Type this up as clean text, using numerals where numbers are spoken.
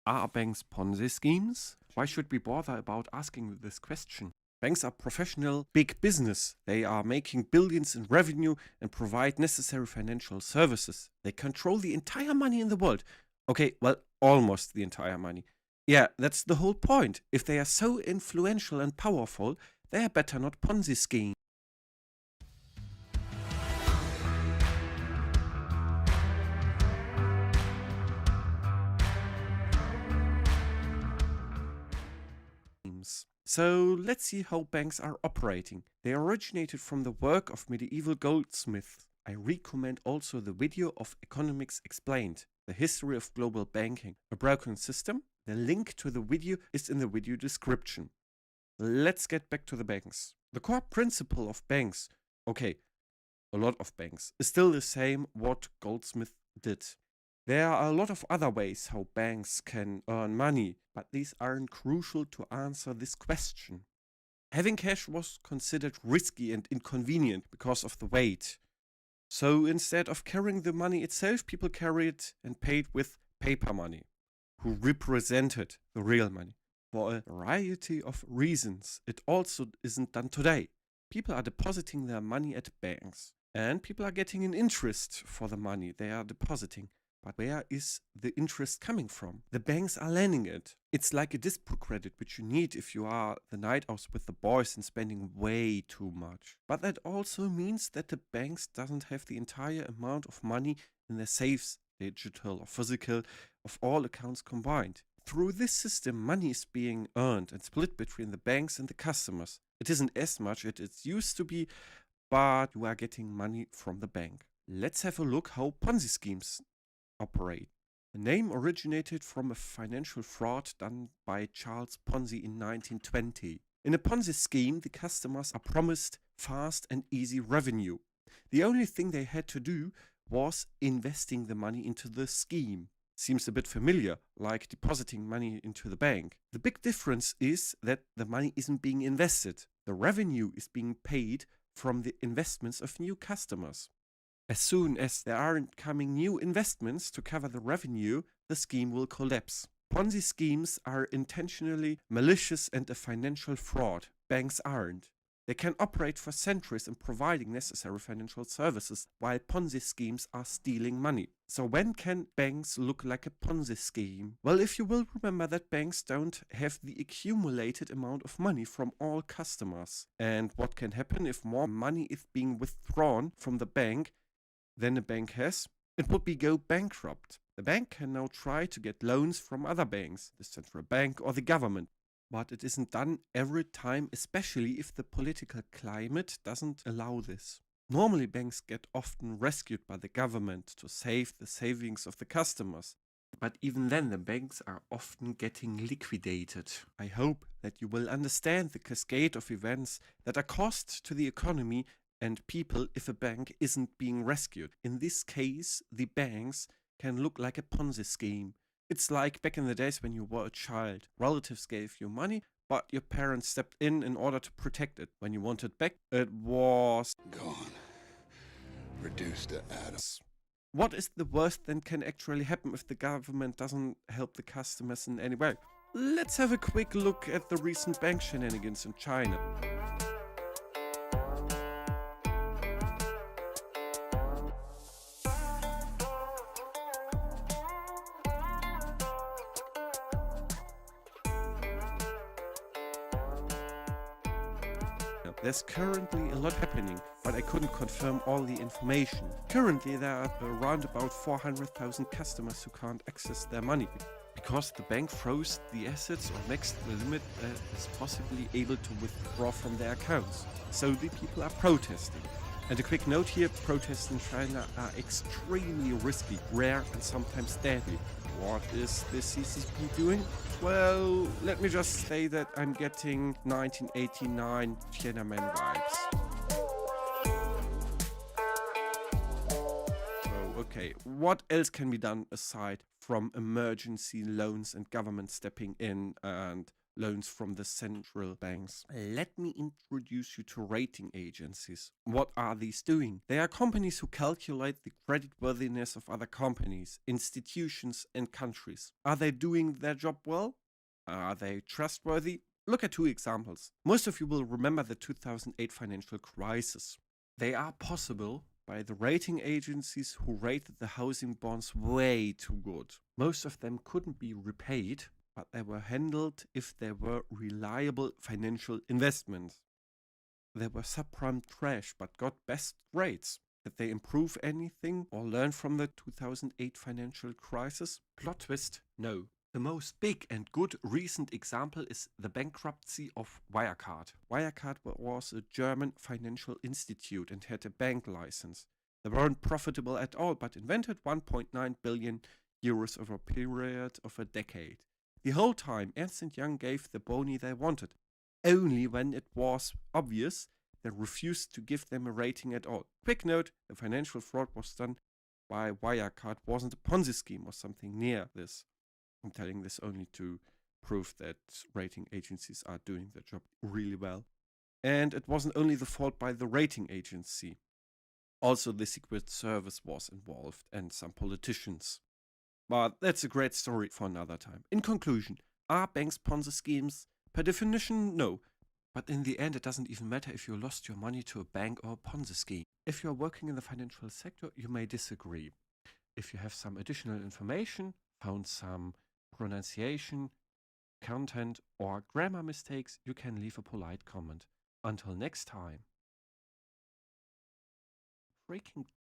Are banks Ponzi schemes? Why should we bother about asking this question? Banks are professional big business. They are making billions in revenue and provide necessary financial services. They control the entire money in the world. Okay, well, almost the entire money. Yeah, that's the whole point. If they are so influential and powerful, they are better not Ponzi schemes. So let's see how banks are operating. They originated from the work of medieval goldsmiths. I recommend also the video of Economics Explained, the history of global banking, a broken system. The link to the video is in the video description. Let's get back to the banks. The core principle of banks, okay, a lot of banks, is still the same what Goldsmith did. There are a lot of other ways how banks can earn money, but these aren't crucial to answer this question. Having cash was considered risky and inconvenient because of the weight. So instead of carrying the money itself, people carried it and paid with paper money, who represented the real money. For a variety of reasons, it also isn't done today. People are depositing their money at banks, and people are getting an interest for the money they are depositing. But where is the interest coming from? The banks are lending it. It's like a dispo credit, which you need if you are the night owls with the boys and spending way too much. But that also means that the banks doesn't have the entire amount of money in their safes, digital or physical, of all accounts combined. Through this system, money is being earned and split between the banks and the customers. It isn't as much as it used to be, but you are getting money from the bank. Let's have a look how Ponzi schemes operate. The name originated from a financial fraud done by Charles Ponzi in 1920. In a Ponzi scheme, the customers are promised fast and easy revenue. The only thing they had to do was investing the money into the scheme. Seems a bit familiar, like depositing money into the bank. The big difference is that the money isn't being invested. The revenue is being paid from the investments of new customers. As soon as there aren't coming new investments to cover the revenue, the scheme will collapse. Ponzi schemes are intentionally malicious and a financial fraud. Banks aren't. They can operate for centuries in providing necessary financial services, while Ponzi schemes are stealing money. So when can banks look like a Ponzi scheme? Well, if you will remember that banks don't have the accumulated amount of money from all customers. And what can happen if more money is being withdrawn from the bank than a bank has? It would be go bankrupt. The bank can now try to get loans from other banks, the central bank or the government. But it isn't done every time, especially if the political climate doesn't allow this. Normally banks get often rescued by the government to save the savings of the customers. But even then the banks are often getting liquidated. I hope that you will understand the cascade of events that are cost to the economy and people if a bank isn't being rescued. In this case, the banks can look like a Ponzi scheme. It's like back in the days when you were a child. Relatives gave you money, but your parents stepped in order to protect it. When you wanted back, it was gone. Reduced to atoms. What is the worst that can actually happen if the government doesn't help the customers in any way? Let's have a quick look at the recent bank shenanigans in China. There's currently a lot happening, but I couldn't confirm all the information. Currently there are around about 400,000 customers who can't access their money because the bank froze the assets or maxed the limit that is possibly able to withdraw from their accounts. So the people are protesting. And a quick note here, protests in China are extremely risky, rare and sometimes deadly. What is the CCP doing? Well, let me just say that I'm getting 1989 Tiananmen vibes. So, okay, what else can be done aside from emergency loans and government stepping in and loans from the central banks. Let me introduce you to rating agencies. What are these doing? They are companies who calculate the creditworthiness of other companies, institutions, and countries. Are they doing their job well? Are they trustworthy? Look at two examples. Most of you will remember the 2008 financial crisis. They are possible by the rating agencies who rated the housing bonds way too good. Most of them couldn't be repaid, but they were handled if they were reliable financial investments. They were subprime trash but got best grades. Did they improve anything or learn from the 2008 financial crisis? Plot twist, no. The most big and good recent example is the bankruptcy of Wirecard. Wirecard was a German financial institute and had a bank license. They weren't profitable at all, but invented 1.9 billion euros over a period of a decade. The whole time, Ernst & Young gave the boni they wanted. Only when it was obvious, they refused to give them a rating at all. Quick note, the financial fraud was done by Wirecard wasn't a Ponzi scheme or something near this. I'm telling this only to prove that rating agencies are doing their job really well. And it wasn't only the fault by the rating agency. Also, the Secret Service was involved and some politicians. But that's a great story for another time. In conclusion, are banks Ponzi schemes? Per definition, no. But in the end, it doesn't even matter if you lost your money to a bank or a Ponzi scheme. If you're working in the financial sector, you may disagree. If you have some additional information, found some pronunciation, content, or grammar mistakes, you can leave a polite comment. Until next time. Freaking